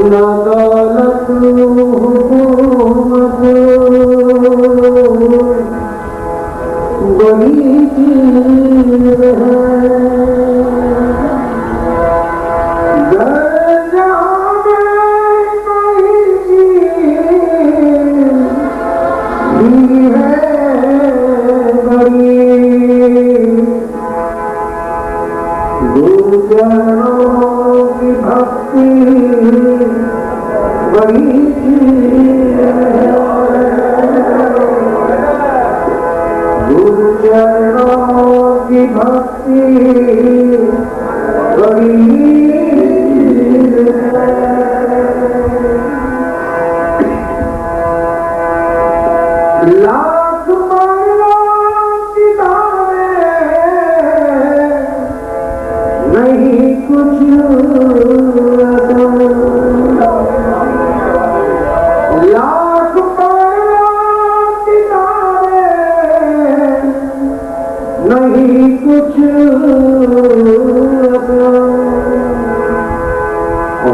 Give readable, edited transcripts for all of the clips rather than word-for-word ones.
न दौलत हुकूमत बड़ी चीज है। गुरुजनों की भक्ति बड़ी चीज है। गुरुजनों की भक्ति बड़ी चीज है। लाख नहीं कुछ लाख नहीं कुछ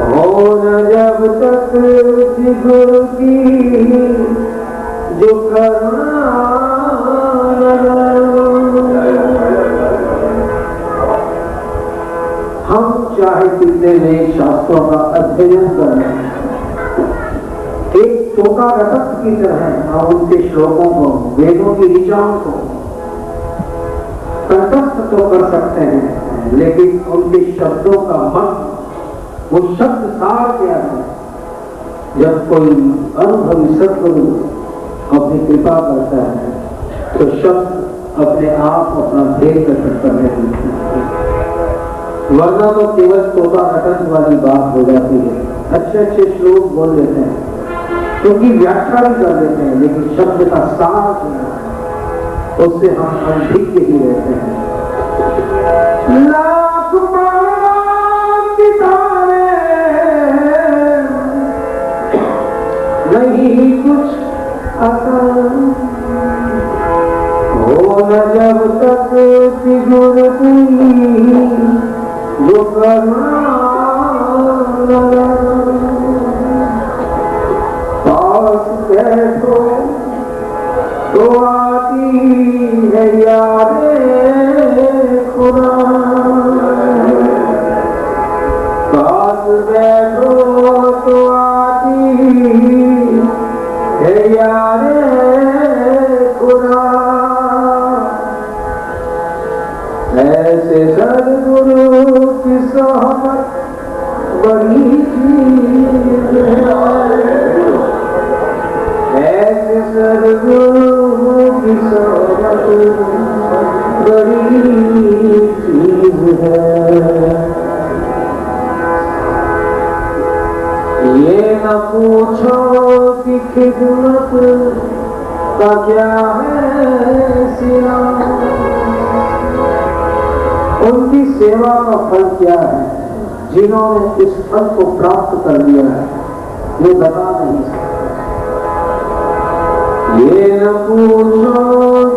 हो न जब तक गुरु की जो करुणा। हम चाहे कितने नए शास्त्रों का अध्ययन करें, एक टोका रटक की तरह हम उनके श्लोकों को, वेदों की ऋचाओं को कंठस्थ तो कर सकते हैं, लेकिन उनके शब्दों का मन, वो शब्द सार क्या है। जब कोई अनुभवी सद्गुरु अपनी कृपा करता है तो शब्द अपने आप अपना ध्येय प्रकट करने लगते हैं, वरना तो केवल तोता रटन वाली बात हो जाती है। अच्छे अच्छे श्लोक बोल लेते हैं, क्योंकि व्याख्या भी कर लेते हैं, लेकिन शब्द का सार क्या है उससे हम अनभिज्ञ ही रहते हैं। लाख नहीं कुछ असर हो न जब तक गुरु की जो करुणा। पास बैठो तो आती है यादें खुदा। पास बैठो तो आती है यादें खुदा। ऐसे सद्गुरु की सोहबत बड़ी चीज है। ऐसे सद्गुरु की सोहबत बड़ी चीज है। ये न पूछो कि खिदमत का क्या है सिला, उनकी सेवा का फल क्या है। जिन्होंने इस फल को प्राप्त कर लिया है ये बता नहीं सकते। ये न पूछो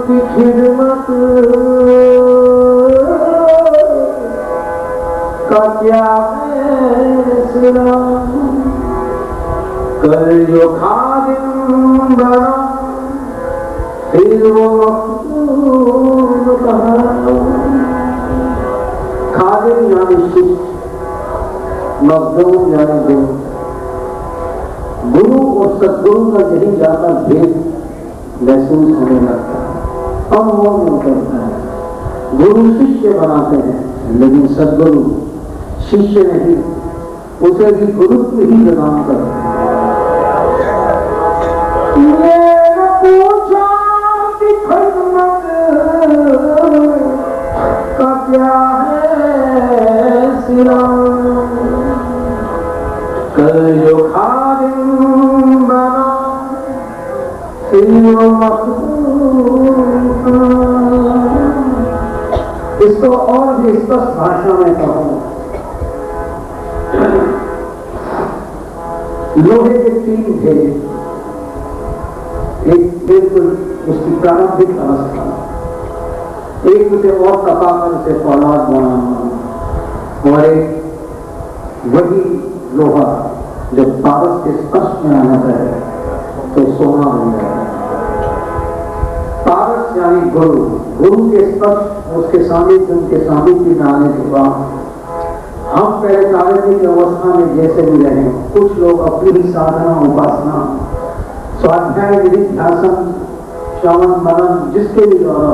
कि खिदमत का क्या है सिला, कल जो खादिम बना फिर वो मखदूम कहा। खादिम यानी शिष्य, मखदूम यानी गुरु। गुरु और सद्गुरु का यही जाकर भेद महसूस होने लगता है, अनुभव करता है। गुरु शिष्य बनाते हैं, लेकिन सद्गुरु शिष्य नहीं, उसे भी गुरुत्व ही प्रदान करते हैं। पूछो कि खिदमत का क्या है सिला, कल जो खादिम बना फिर वो मखदूम। इसको और भी स्पष्ट भाषा में कहूँ, लोहे के 3 भेद, एक बिल्कुल उसकी प्रारंभिक अवस्था, एक उसे और तपाकर उसे फौलाद बनाना, और एक वही लोहा जब पारस के स्पर्श में आना है तो सोना बन जाए। पारस यानी गुरु, गुरु के स्पर्श, उसके सानिध्य, उनके सानिध्य में आने के बाद हम पहले तारण्य की अवस्था में जैसे भी रहे, कुछ लोग अपनी ही साधना, उपासना, स्वाध्याय, निधिध्यासन, श्रवण, मनन जिसके भी द्वारा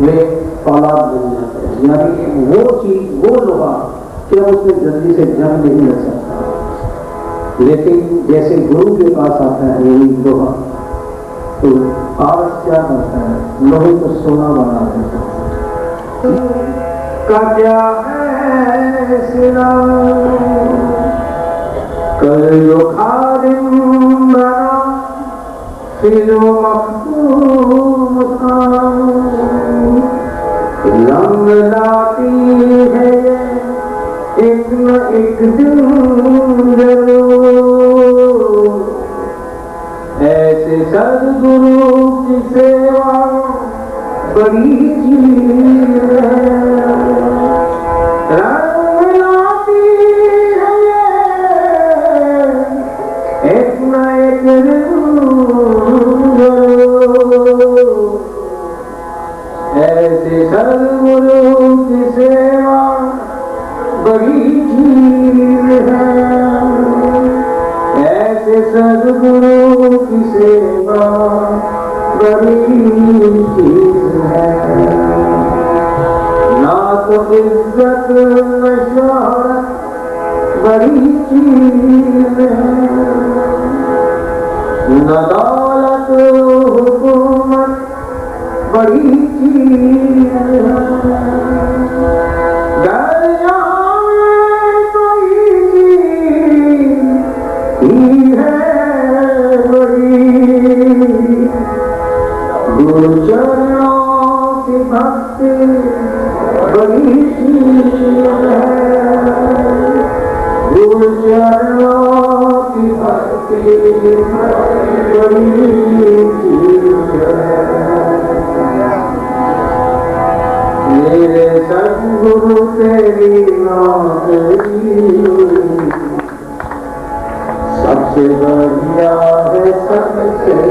वे औलाद बन जाते हैं। यानी वो चीज, वो लोहा क्या उसमें जल्दी से जंग नहीं लग सकता, लेकिन जैसे गुरु के पास आता है यही लोहा, तो पारस क्या करता है, लोहे को सोना बना देता है। का क्या है सिरा कर जो खादिम बना फिर मखदूम रंग लाती है एक न एक दिन जरूर, ऐसे सद्गुरु की सेवा बड़ी चीज है। रंग लाती है एक न एक दिन जरूर, ऐसे सद्गुरु की सेवा बड़ी चीज है। ऐसे सद्गुरु की सेवा बड़ी चीज है। ना तो इज्जत न शोहरत बड़ी चीज है, न दौलत हुकूमत बड़ी चीज है। दरिया में कोई ही है बड़ी, गुरु चरणों की भक्ति बड़ी चीज है। गुरु चरणों की भक्ति बड़ी चीज है। मेरे सद्गुरु तेरी नौकरी सबसे बढ़िया है, सबसे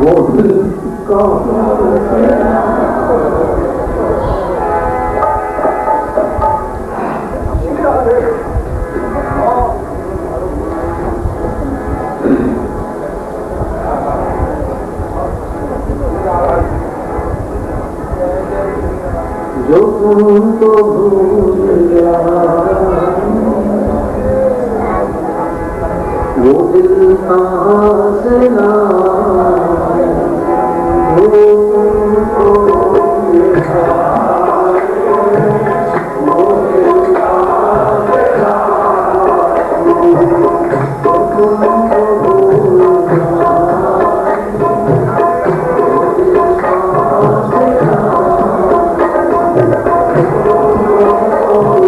वो दिल कौन जो तुमको भूल गया वो दिल कहाँ से लाए जो तुमको भूल गया वो दिल कहाँ से लाए जो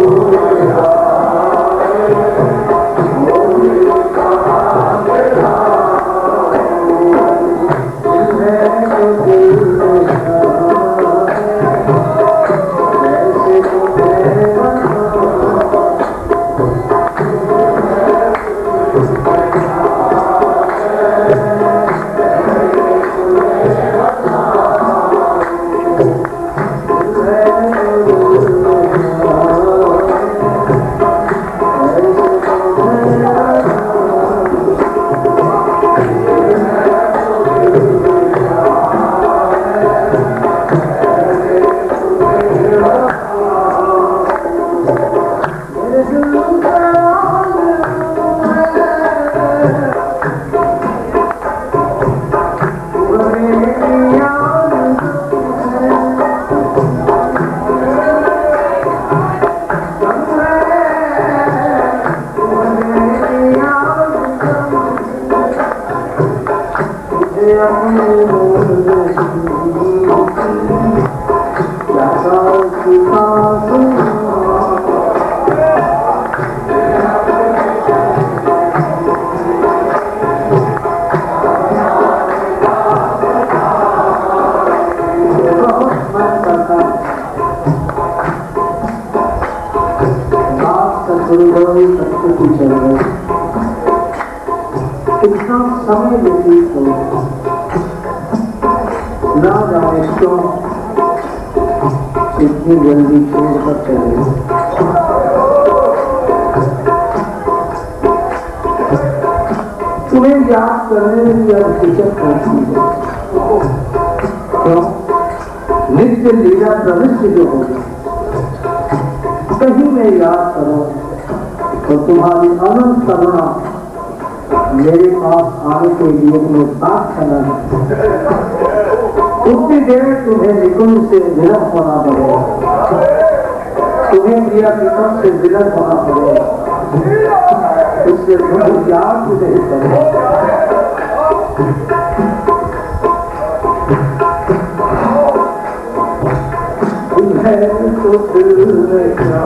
तुमको भूल गया कितना समय व्यतीत हो ना जाने क्यों इतनी जल्दी छोड़कर चले। तुम्हें याद करने की अब हिचक होती है क्यों? नित्य लीला प्रविष्ट जो होगी कहीं में याद करो तो तुम्हारी अनंत करुणा मेरे पास आने के लिए तुम्हें साथ चला उतनी देर तुम्हें निकुंज से विलप होना पड़ेगा, तुम्हें प्रिया निकुंज से विलप होना पड़ेगा, उससे तुम्हें याद भी नहीं पड़ेगा। तुम्हें तो दिल में क्या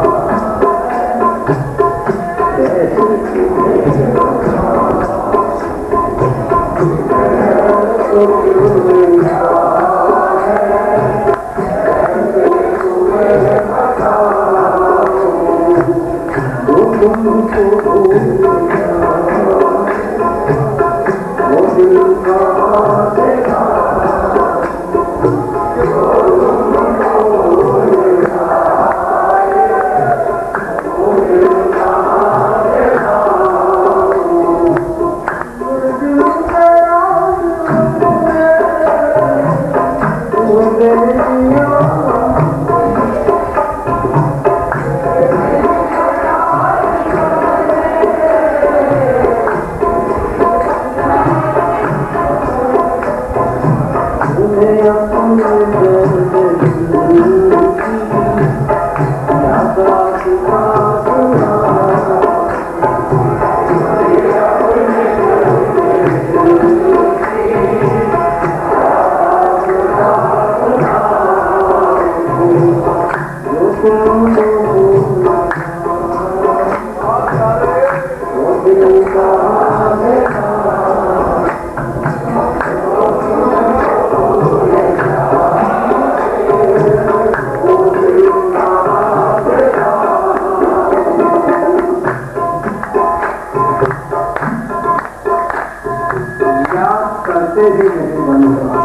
से भी नहीं बनता।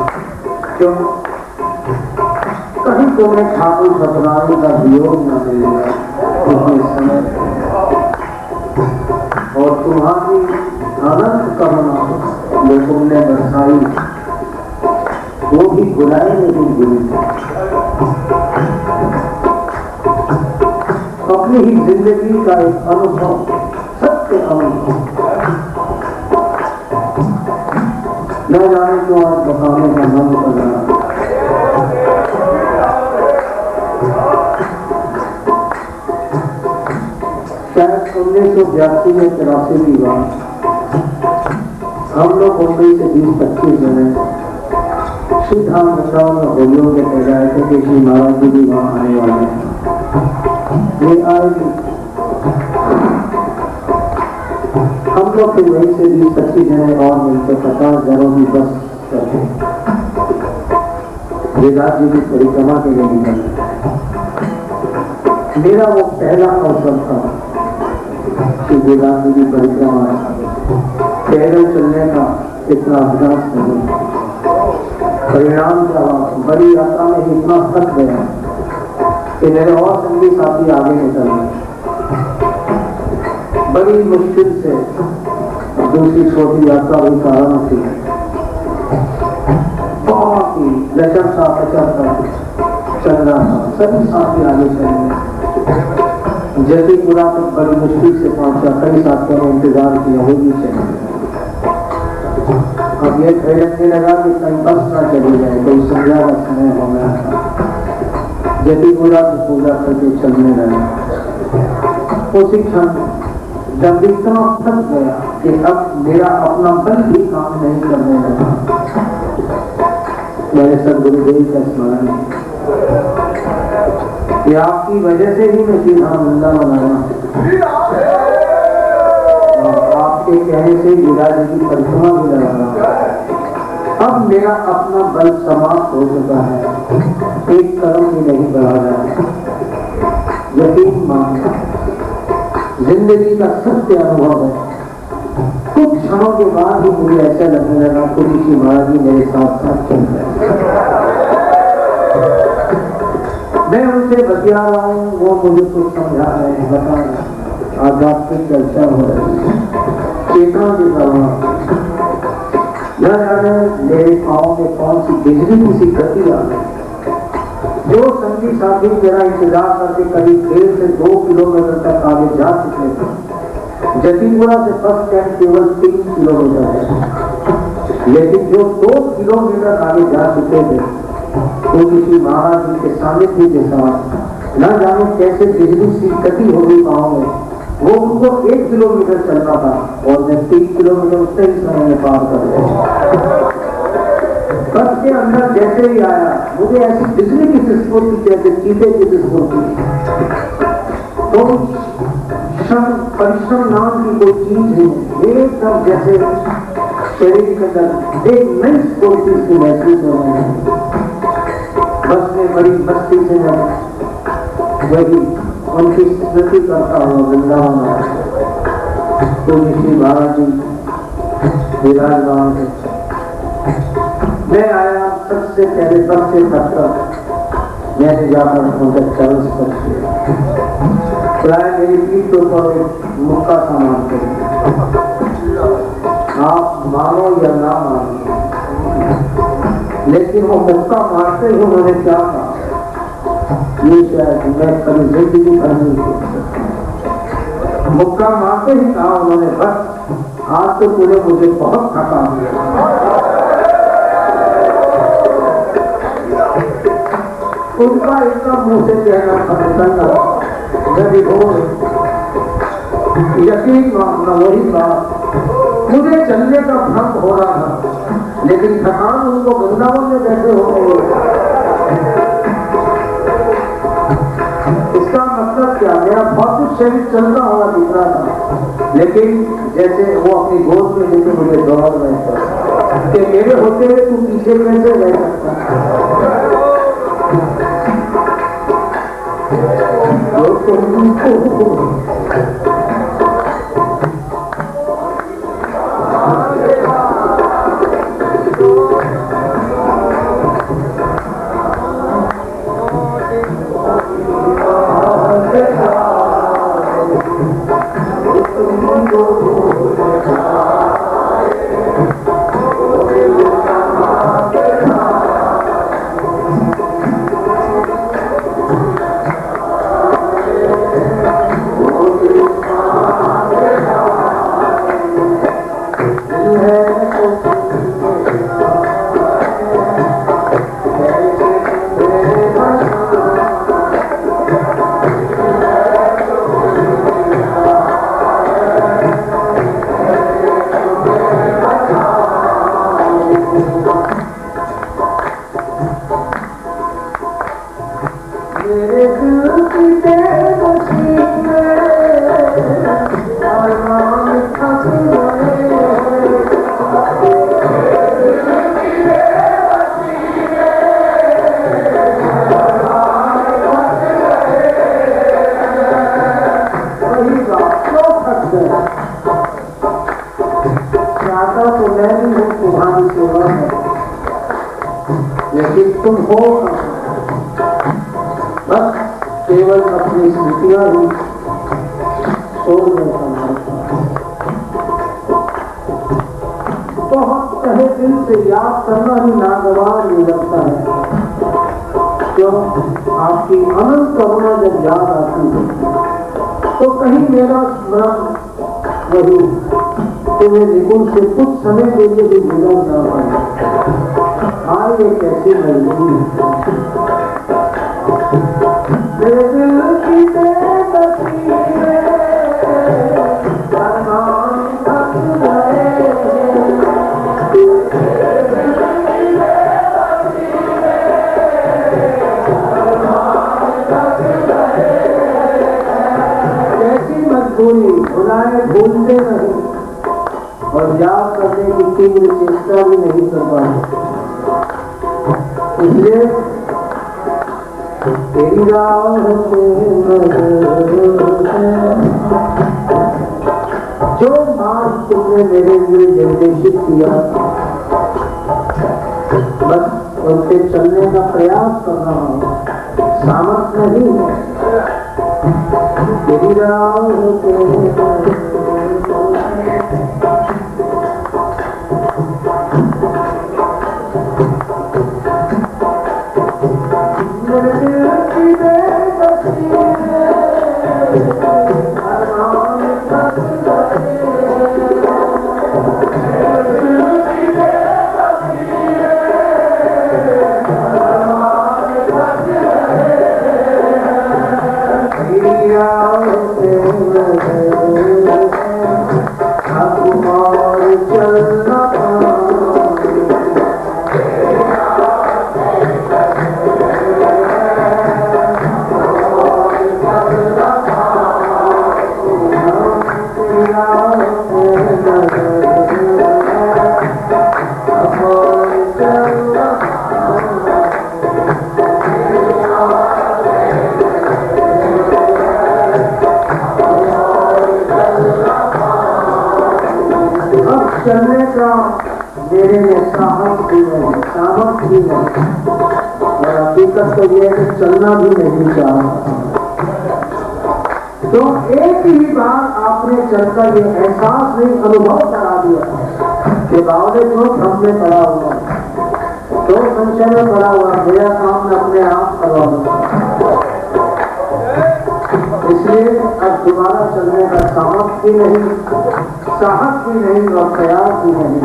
क्यों? कहीं तुम्हें ठाकुर सतनारायण का वियोग न मिल गया उतने समय, और तुम्हारी अनंत करुणा जो तुमने बरसाई वो भी भुलाई नहीं भूली। अपनी ही जिंदगी का एक अनुभव, सत्य अनुभव न जाने क्यों आज बताने का मन कर रहा। शायद 1982 में 83 की बात, हम लोग मुंबई से 20-25 जने श्रीधाम वृंदावन में होलियों के कह रहे थे कि श्री महाराज जी भी वहां आने वाले हैं। ये आएगी, हम लोग फिर वहीं से 20-25 जने और मिलकर 50 जनों की बस करते वेदांत जी की परिक्रमा के लिए निकलते। मेरा वो पहला अवसर था कि वेदांत जी की परिक्रमा पैदल चलने का इतना अभ्यास नहीं। परिणाम क्या हुआ? बड़ी यात्रा में इतना थक गया कि मेरे और संगी साथी आगे निकल गए। बड़ी मुश्किल से दूसरी छोटी यात्रा भी प्रारंभ थी। बहुत ही लचकता पचकता चल रहा था, सभी साथी आगे चले। जतीपुरा तक बड़ी मुश्किल से पहुंचा, कई साथियों ने इंतजार किया, वो भी चले। अब ये खड़कने लगा कि कहीं बस ना चली जाए, कोई संध्या का समय हो गया था। जतीपुरा की पूजा करके चलने लगा। उसी क्षण जब इतना थक गया कि अब मेरा अपना बल भी काम नहीं करने लगा, मैंने सदगुरुदेव का स्मरण कि आपकी वजह से ही मैं सीधा वृंदावन आया, आपके कहने से विराज की परिक्रमा भी लगा रहा। अब मेरा अपना बल समाप्त हो चुका है, एक कदम भी नहीं बढ़ा रहा। यकीन मानिए, जिंदगी का सत्य अनुभव है। कुछ क्षणों के बाद ही मुझे ऐसा लगने लगा खुद श्री महाराज जी मेरे साथ साथ चल रहे। मैं उनसे बतिया रहा हूँ, वो मुझे कुछ समझा रहे हैं, बता रहे हैं, आध्यात्मिक चर्चा हो रही है, चेतना के प्रभाव। न जाने मेरे पाँव में कौन सी बिजली की सी गति आ गई। जो संगी साथी मेरा इंतजार करके करीब 1.5 से 2 किलोमीटर तक आगे जा चुके थे। जतीपुरा से बस स्टैंड केवल 3 किलोमीटर है, लेकिन जो 2 किलोमीटर आगे जा चुके थे तो किसी महाराज जी के सानिध्य के साथ न जाने कैसे बिजली सी गति हो गई पाँव में। वो उनको 1 किलोमीटर चलना था और मैं 3 किलोमीटर उतने ही समय में पार कर गया। बस के अंदर जैसे ही आया मुझे ऐसी बिजली की स्फूर्ति, जैसे चीते की स्फूर्ति। तो परिश्रम नाम की कोई चीज है, एकदम जैसे शरीर के अंदर एक नई स्फूर्ति से महसूस हो रही है। बस में बड़ी मस्ती से वही उनकी स्मृति करता हुआ वृंदावन आया। तो श्री महाराज जी विराजमान है। मैं आया, सबसे पहले बस से थककर मैंने जाकर उनका चरण स्पर्श किया। प्राय मेरी पीठ के ऊपर एक मुक्का सामान करें, आप मानो या ना मानो, लेकिन वो मुक्का मारते ही उन्होंने क्या कहा, ये शायद मैं कभी जिंदगी भर नहीं किया। मुक्का मारते ही कहा उन्होंने, बस आज तो पूरे मुझे बहुत थका दिया। उनका इतना मुंह से कहना था, यकीन मानना वही बात। मुझे चलने का भ्रम हो रहा था, लेकिन थकान उनको वृंदावन में कैसे हो गई। इसका मतलब क्या, मेरा भौतिक शरीर चलता हुआ दिख रहा था, लेकिन जैसे वो अपनी गोद में लेके मुझे दौड़ रहे थे कि मेरे होते हुए तू पीछे कैसे रह सकता। तुम्हारी सेवा है, लेकिन तुम हो बस केवल अपनी स्मृतियां ही छोड़ देता। बहुत तहे दिल से याद करना ही नागवार नहीं लगता है, क्यों? आपकी अनंत करुणा जब याद आती है तो कहीं मेरा स्मरण वही तुम्हें निकुंज से कुछ समय के लिए भी मिला ना पाए। हाँ, ये कैसी मजबूरी है। मेरे दिल की बेबसी में अरमान थक गए, कैसी मजबूरी, भुलाए भूलते नहीं और याद करने की तीव्र चेष्टा भी नहीं कर पाए। इसलिए तेरी राह जो मार्ग तुमने मेरे लिए निर्देशित किया, बस उनसे चलने का प्रयास कर रहा हूँ। सामर्थ्य नहीं है। तेरी राह चलने का मेरे में साहस भी नहीं, सामर्थ भी नहीं, और हकीकत तो यह है कि चलना भी नहीं चाहता। तो एक ही बार आपने चलकर ये एहसास नहीं, अनुभव करा दिया कि बावले जो भ्रम में पड़ा हुआ, तो संशय में पड़ा हुआ, मेरा काम मैं अपने आप करवा दूंगा। इसलिए अब दोबारा चलने का सामर्थ्य भी नहीं, साहस भी नहीं और प्रयास भी नहीं,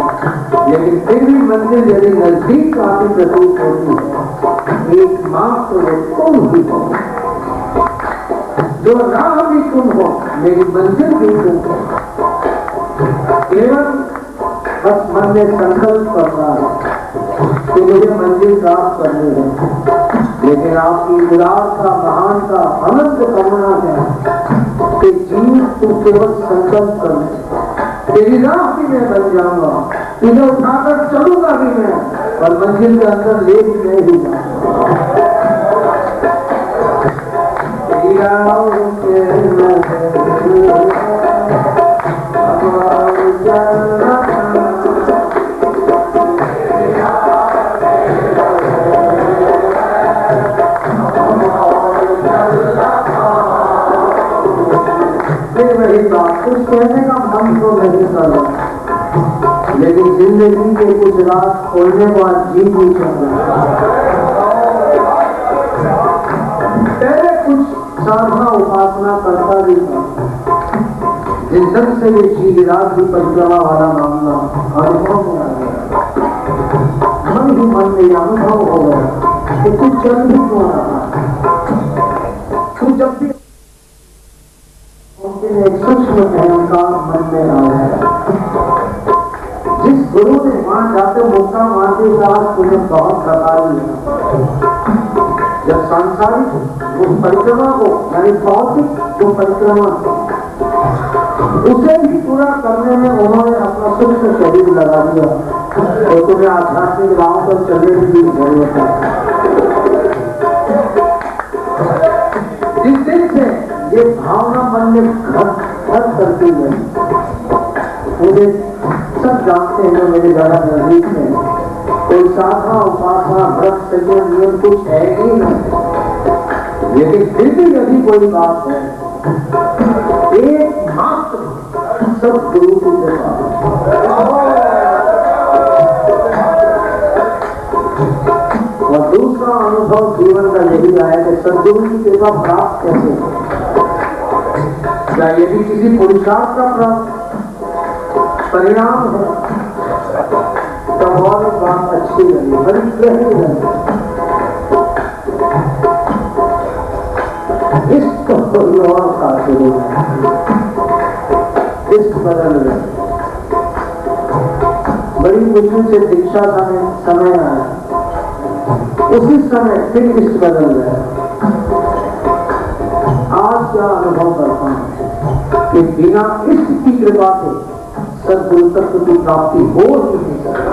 लेकिन फिर भी मंजिल यदि नजदीक काफी प्रतीत होती है, एकमात्र वो तुम ही हो, जो राह भी तुम हो, मेरी मंजिल भी तुम हो। केवल बस मन में संकल्प कर रहा है कि मुझे मंजिल प्राप्त करनी है, लेकिन आपकी उदारता, महानता, अनंत करुणा है कि जीव तू केवल संकल्प कर, तेरी राह भी मैं बन जाऊंगा, तुझे उठाकर चलूंगा भी मैं, और मंजिल के अंदर ले भी मैं ही जाऊंगा। तेरी राह वही बात, कुछ कहने का मन तो नहीं कर रहा, लेकिन जिंदगी के कुछ रात खोलने को आज जी नहीं कर रहा। पहले कुछ साधना उपासना करता भी था, जिन ढंग से ये शीघ्रात की परिक्रमा वाला मामला अनुभव में आ गया, मन ही मन में अनुभव हो गया कि कुछ चल भी क्यों रहा। तू जब भी एक सूक्ष्म अहंकार मन में आ गया, जिस गुरु ने वहां जाते मुक्का मारते साथ तुम्हें बहुत बता दिया। जब सांसारिक उस परिक्रमा को, यानी भौतिक जो परिक्रमा उसे भी पूरा करने में उन्होंने अपना सूक्ष्म शरीर लगा दिया, तो तुम्हें आध्यात्मिक राह पर चलने की जरूरत है। जिस दिन से ये भावना मन में घर करती है, मुझे सब जानते हैं जो मेरे ज्यादा नजदीक में कोई साधना उपासना व्रत संयम नियम कुछ है ही नहीं, लेकिन फिर भी यदि कोई बात है एकमात्र सब गुरु की कृपा। और दूसरा अनुभव जीवन का यही आया कि सदगुरु की कृपा प्राप्त कैसे हो, क्या यदि किसी पुरुषार्थ का परिणाम है तब और एक बात अच्छी लगी, बड़ी गहरी लगी। इश्क कोई और का शुरू है, इश्क बदल गया। बड़ी मुश्किल से दीक्षा समय आया, उसी समय फिर इश्क बदल गया। आज क्या अनुभव करता हूं कि बिना इश्क की कृपा से सद्गुरु तत्व की प्राप्ति हो ही नहीं सकती।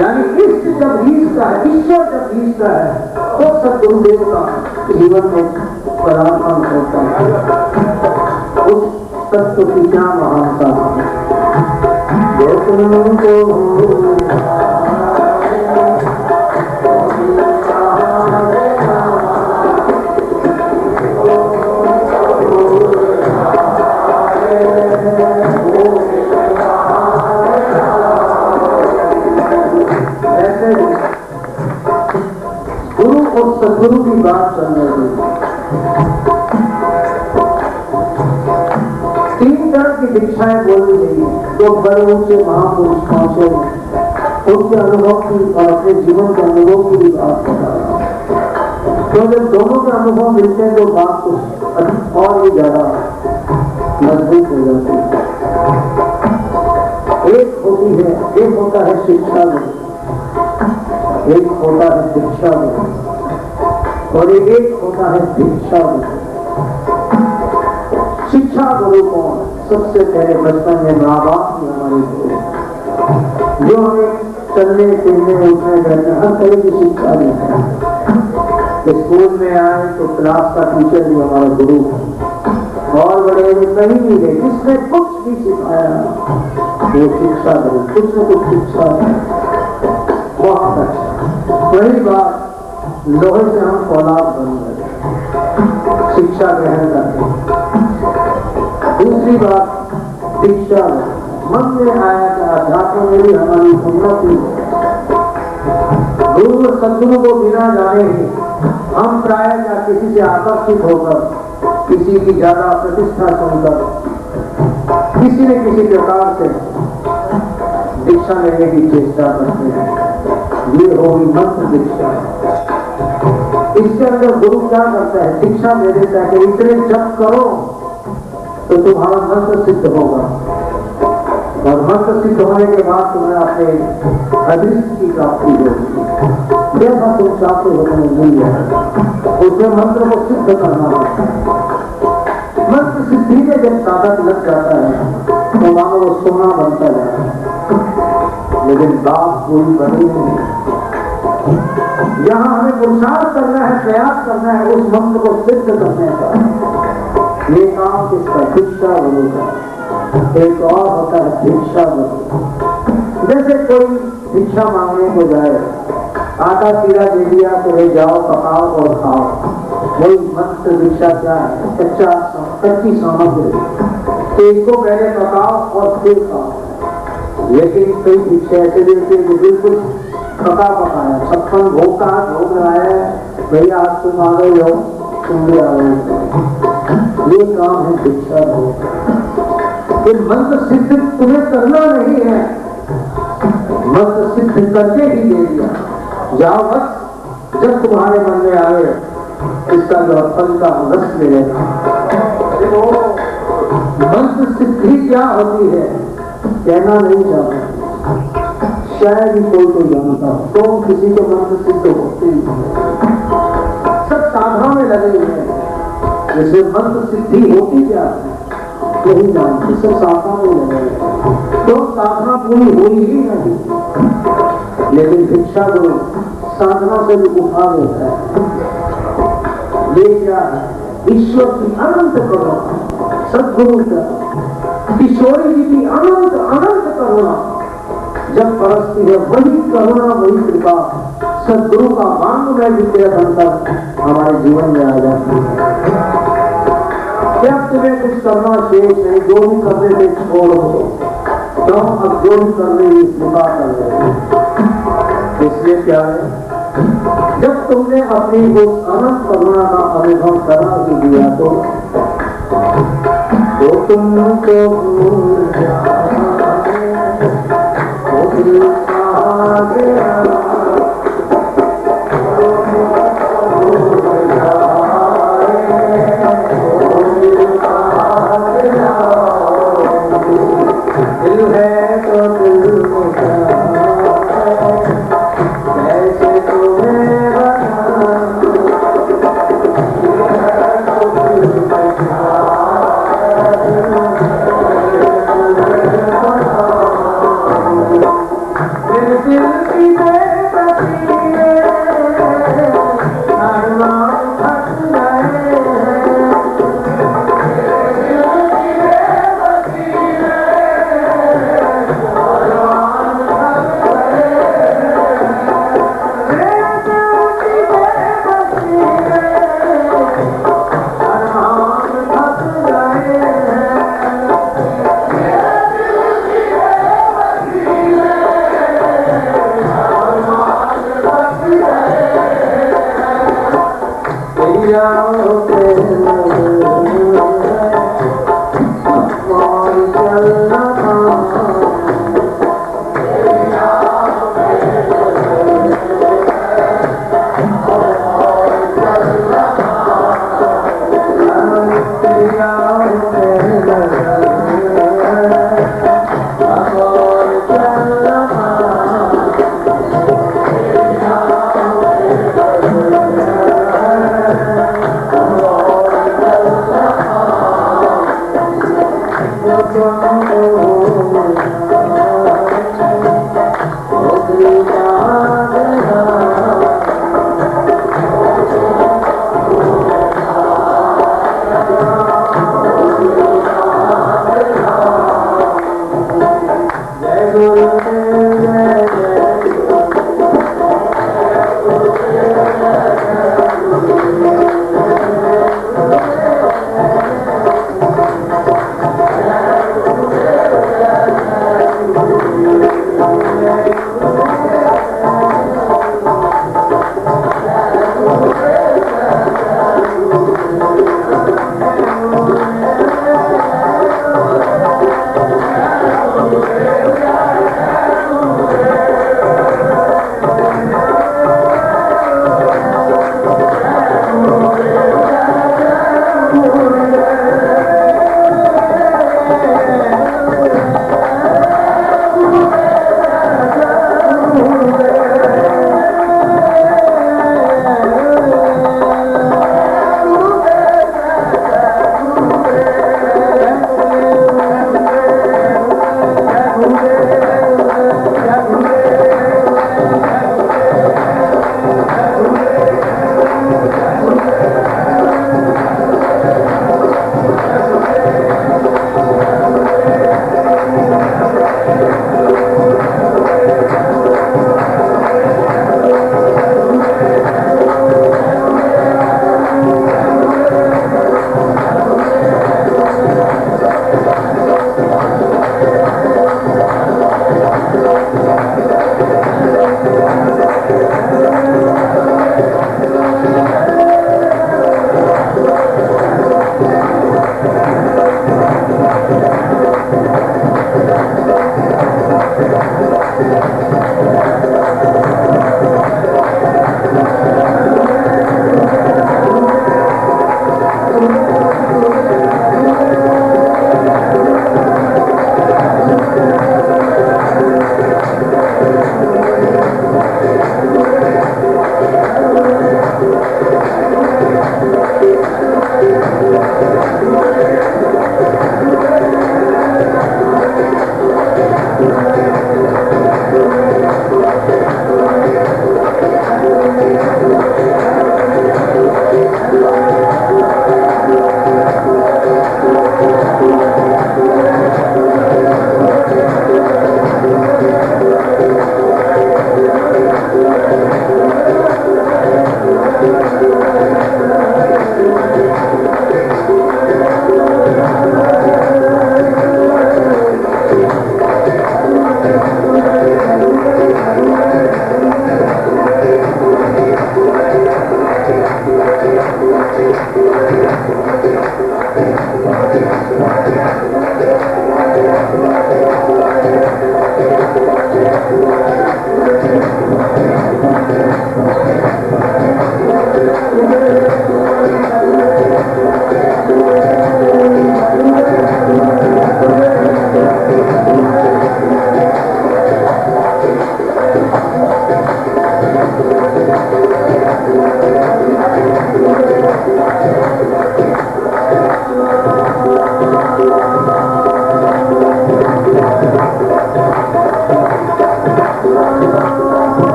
यानी इश्क जब रीझता है, ईश्वर जब रीझता है तो सद्गुरुदेव का जीवन में पदार्पण होता है। उस तत्व की क्या महानता है। गुरु और सद्गुरु की बात चल रही है। 3 तरह की दीक्षाएं बोली गई, जो बड़े ऊंचे महापुरुष पहुंचे उनके अनुभव की और अपने जीवन के अनुभव की भी बात कर रहा है। तो जब दोनों के अनुभव मिलते हैं तो बात कुछ और भी ज्यादा मजबूत हो जाती है। एक होता है शिक्षा गुरु, एक होता है दीक्षा गुरु और एक होता है दीक्षा गुरु। शिक्षा गुरु कौन? सबसे पहले बचपन में माँ बाप ही हमारे गुरु, जो हमें चलने फिरने उठने बैठने हर तरह की शिक्षा देते हैं। स्कूल में आए तो क्लास का टीचर भी हमारा गुरु है, और बड़े कहीं भी गए जिसने कुछ भी सिखाया वो शिक्षा गुरु, कुछ न कुछ शिक्षा है। बहुत अच्छा। पहली बात, लोहे से हम औलाद बन गए, शिक्षा ग्रहण करके। दूसरी बात, दीक्षा मन में आया कि अध्यात्म में भी हमारी उन्नति हो। गुरु सद्गुरु को बिना जाने ही हम प्राय या किसी से आकर्षित होकर, किसी की ज्यादा प्रतिष्ठा सुनकर, किसी न किसी प्रकार से दीक्षा लेने की चेष्टा करते हैं। ये होगी मंत्र दीक्षा। इसके अंदर गुरु क्या करता है? दीक्षा दे देता है कि इतने जप करो तो तुम्हारा मंत्र सिद्ध होगा, और मंत्र सिद्ध होने के बाद तुम्हें अपने अदृष्ट की प्राप्ति होगी। जैसा तुम चाहते हो तुम्हें मिल जाएगा। उसमें मंत्र को सिद्ध करना होता है। मंत्र सिद्धि में जब साधक लग जाता है तो मानो वो सोना बनता जाता है, लेकिन बात पूरी बनी नहीं। यहाँ हमें पुरुषार्थ करना है, प्रयास करना है उस मंत्र को सिद्ध करने का। ये काम किसका? दीक्षा गुरु का। एक और होता है दीक्षा गुरु। जैसे कोई दीक्षा मांगने को जाए, आटा सीरा दे दिया तो ले जाओ, पकाओ और खाओ। वही मंत्र दीक्षा क्या है? कच्ची सामग्री, तो इसको पहले पकाओ और फिर खाओ। लेकिन कई दीक्षा ऐसे देते हैं जो बिल्कुल पका पकाया, 56 भोग का भोग रहा है, भैया आज तुम आ गए हो, तुम भी आ गए। ये काम है दीक्षा भोग। फिर मंत्र सिद्ध तुम्हें करना नहीं है, मंत्र सिद्ध करके ही दे दिया। जाओ बस, जब तुम्हारे मन में आए इसका जो फल का रस मिलेगा। देखो मंत्र सिद्धि क्या होती है कहना नहीं चाहता, शायद ही कोई तो जानता हो, तो किसी के मंत्र सिद्ध होते ही सब साधना में लगे हुए हैं। जैसे मंत्र सिद्धि होती क्या है यही जानते, सब साधना में लगे हुए, तो साधना पूरी हुई ही नहीं। लेकिन दीक्षा गुरु साधना से भी उठा देता है। ये क्या है? ईश्वर की अनंत करुणा। सद्गुरु का किशोरी जी की अनंत अनंत करुणा जब बरसती है, वही करुणा वही कृपा सदगुरु का मांग में विद्या बनकर हमारे जीवन में आ जाती है। क्या तुम्हें कुछ करना शेष नहीं, जो भी करने से छोड़ दो, तो अब जो भी कर रहे कृपा कर रहे। इसलिए क्या है, जब तुमने अपनी उस अनंत करुणा का अनुभव करा ही दिया तो तुमको भूल जाए, दिल है तो दिल को कैसे तुम्हें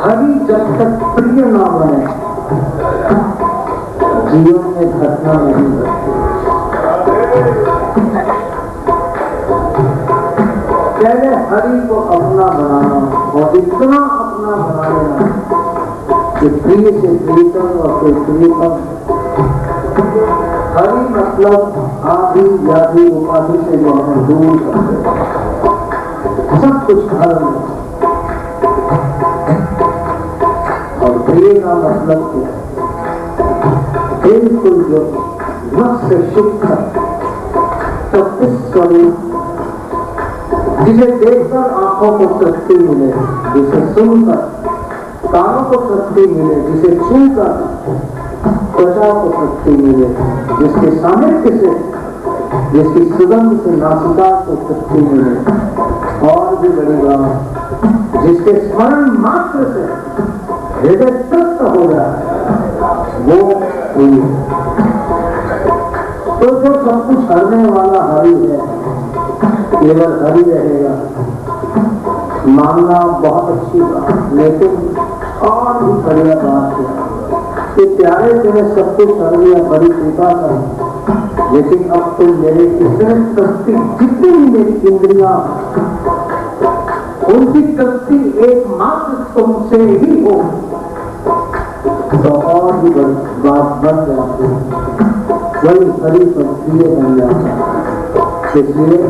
हरि जब तक प्रिय ना बने जीवन में घटना नहीं घटती। पहले हरि को अपना बनाना और इतना अपना बना लेना कि प्रिय से प्रियतम और फिर प्रियतम। हरि मतलब आदि व्याधि उपाधि से जो हमें दूर करते सब कुछ हर और प्रिय का मतलब क्या? बिल्कुल जो रस से शुद्ध तब इस स्वरूप जिसे देखकर आंखों को तृप्ति मिले, जिसे सुनकर कानों को तृप्ति मिले, जिसे छूकर त्वचा को तृप्ति मिले, जिसके सानिध्य से, जिसकी सुगंध से नासिका को तृप्ति मिले, और भी बड़ी बात जिसके स्मरण मात्र से हृदय तृप्त हो जाए वो प्रिय। तो जो सब कुछ हरने वाला हरि है केवल हरि रहेगा। मानना बहुत अच्छी बात, लेकिन और भी बढ़िया बात है कि प्यारे तेरे सब कुछ हर लिया, बड़ी कृपा कर, लेकिन अब तो मेरे इतने तृप्ति जितनी भी मेरी इंद्रियां उनकी तृप्ति एकमात्र तुमसे ही हो तो और भी बात बन जाती है, वही हरि पर प्रिय बन जाता है। इसलिए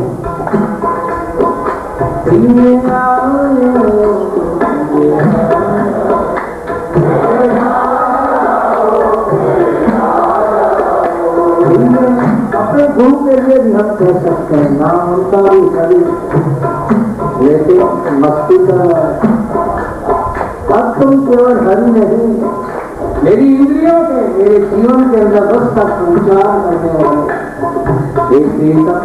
अपने गुरु के लिए भी हम कह सकते हैं, नाम उनका भी हरि, लेकिन मस्ती कर रहा है। अब तुम केवल हरि नहीं, मेरी इंद्रियों के, मेरे जीवन के अंदर बस तक संचार करने वाले एक कीर्तन,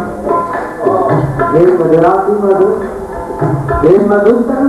एक गुजराती मधु, एक मधुतम,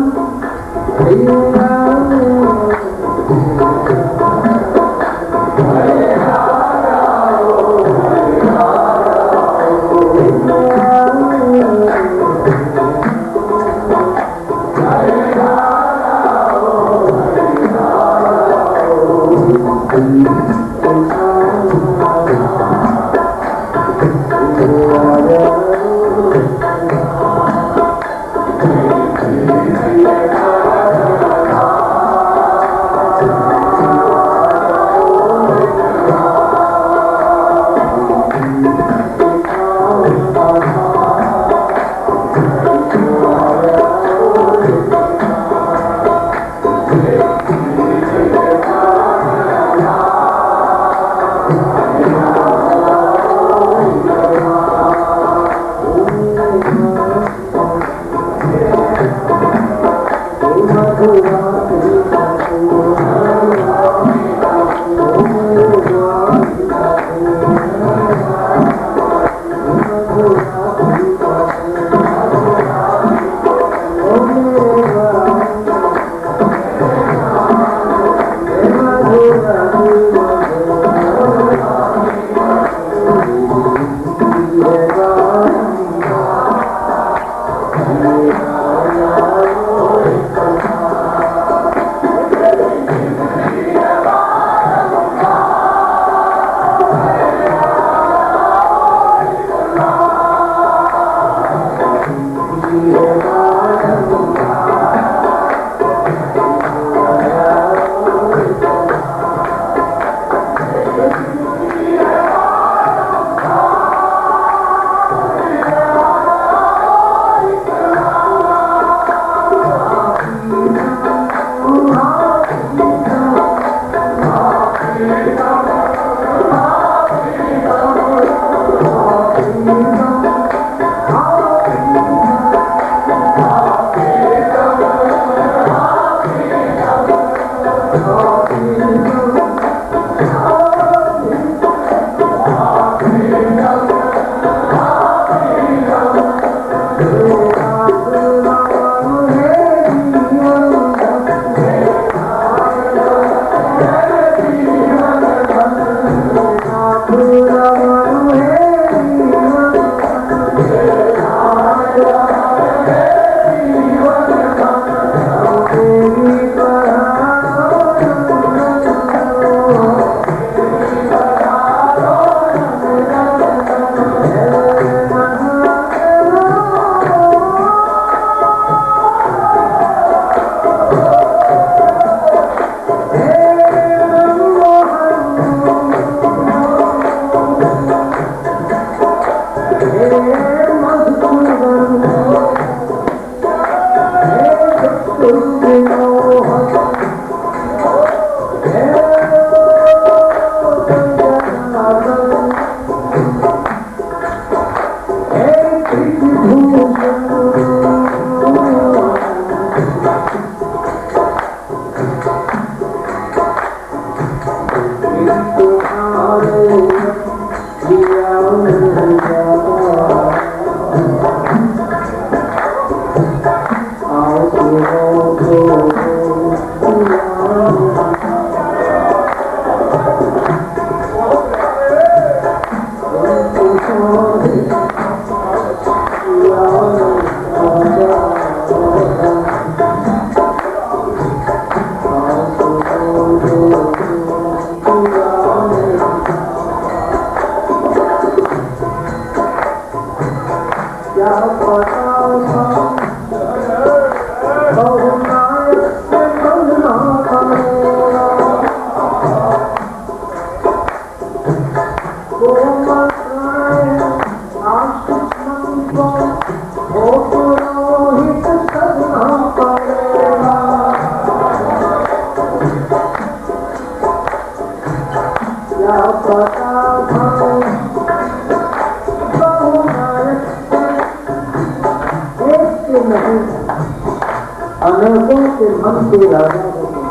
रंगों के मन के राजा होते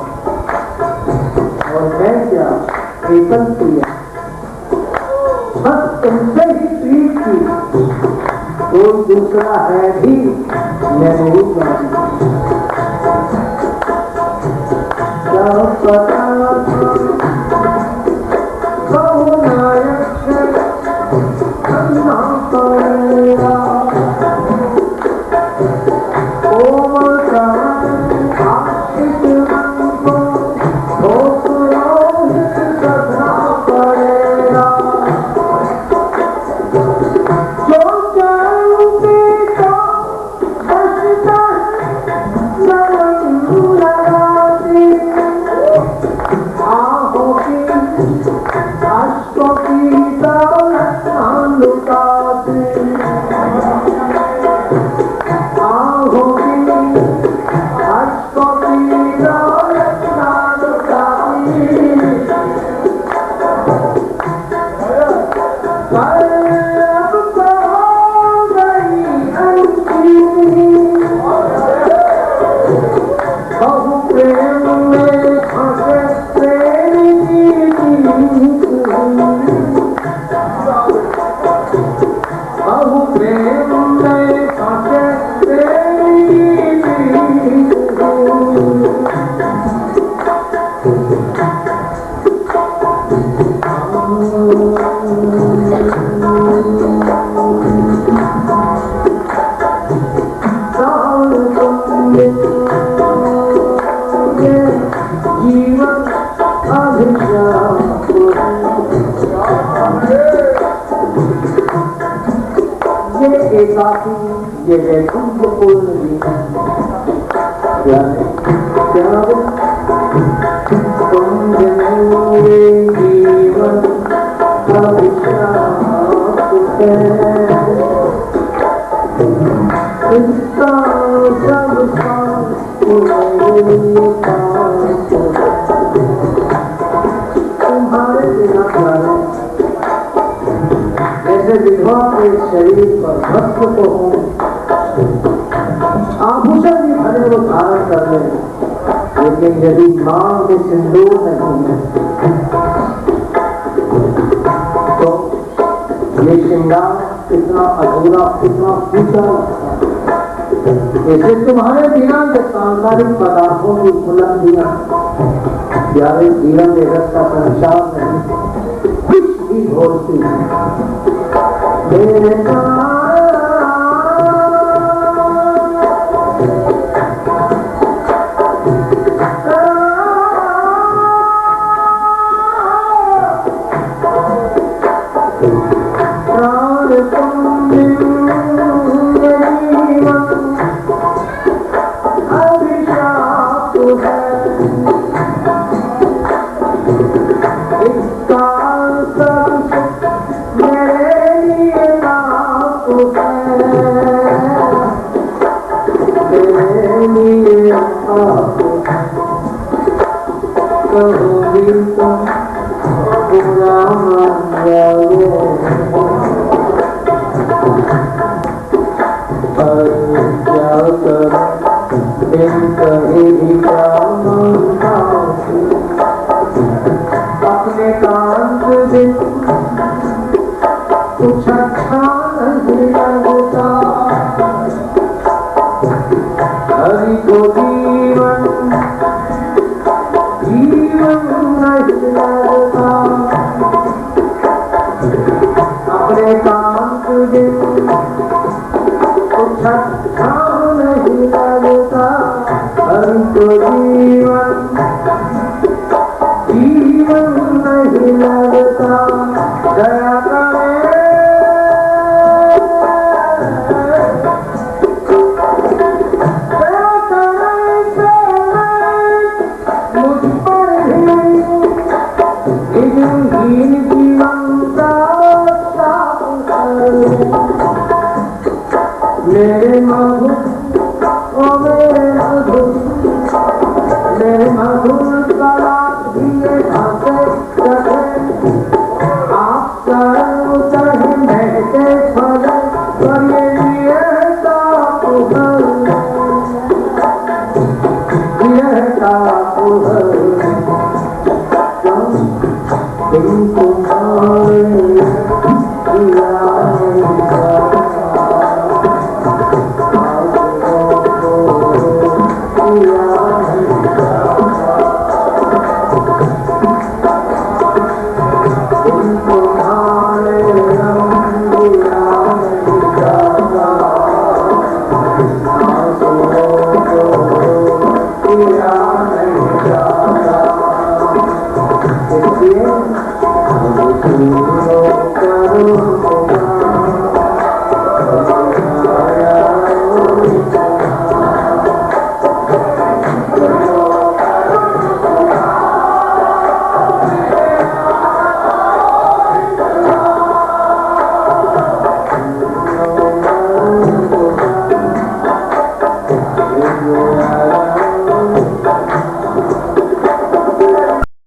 और मैं क्या एकल प्रिया, बस तुमसे ही प्रीत की, कोई दूसरा है भी मैं नहीं जानती। क्या पता कहो नायक करना पड़ेगा, कोमल का आशिक मन को रोहित करना पड़ेगा। जो चाहूंगी तो बसता लगाती, आहों की अश्कों की दौलत लुटाती, आहों की अश्कों की दौलत लुटाती। अब तो हो गई अंकित, बहु प्रेम में फंसे प्रेमी की, बहु प्रेम में फंसे प्रेमी की। प्राण तुमने जीवन अभिशाप है, ये एकाकी ये वैकुंठपूर्ण जीवन क्या है, क्या है? तुम जन्मे जीवन अभिशाप है, इसका सब तुम्हारे बिना प्यारे, जैसे विधवा के शरीर पर भस्म को हो, आभूषण भी भले वो धारण कर ले, लेकिन यदि मांग में सिंदूर नहीं है तो ये श्रृंगार कितना अधूरा, कितना फीका लगता है। ऐसे तुम्हारे बिना के सांसारिक पदार्थों की उपलब्धियां प्यारे जीवन जगत का संसार नहीं कुछ भी होती मेरे अपने कांत दिन कुछ अच्छा नहीं लगता, हरि को जीवन जीवन नहीं लगता, अपने कांत दिन कुछ अच्छा नहीं लगता, हरि को जीवन जीवन नहीं लगता। दया करे मुझ पर भी हीन जीवन का साथ मेरे मधु ओ मेरे मधु, मेरे मधुर कला भी भाषे आप इसलिए